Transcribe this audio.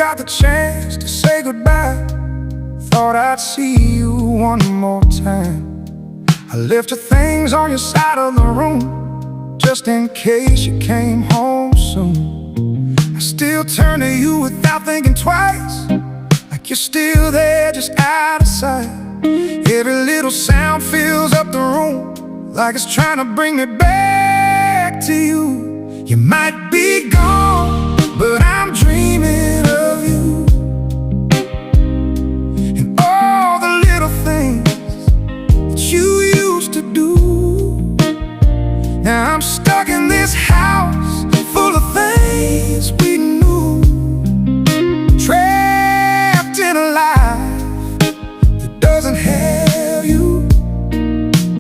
got the chance to say goodbye. Thought I'd see you one more time. I left your things on your side of the room, just in case you came home soon. I still turn to you without thinking twice, like you're still there, just out of sight. Every little sound fills up the room, like it's trying to bring me back to you. You might be gone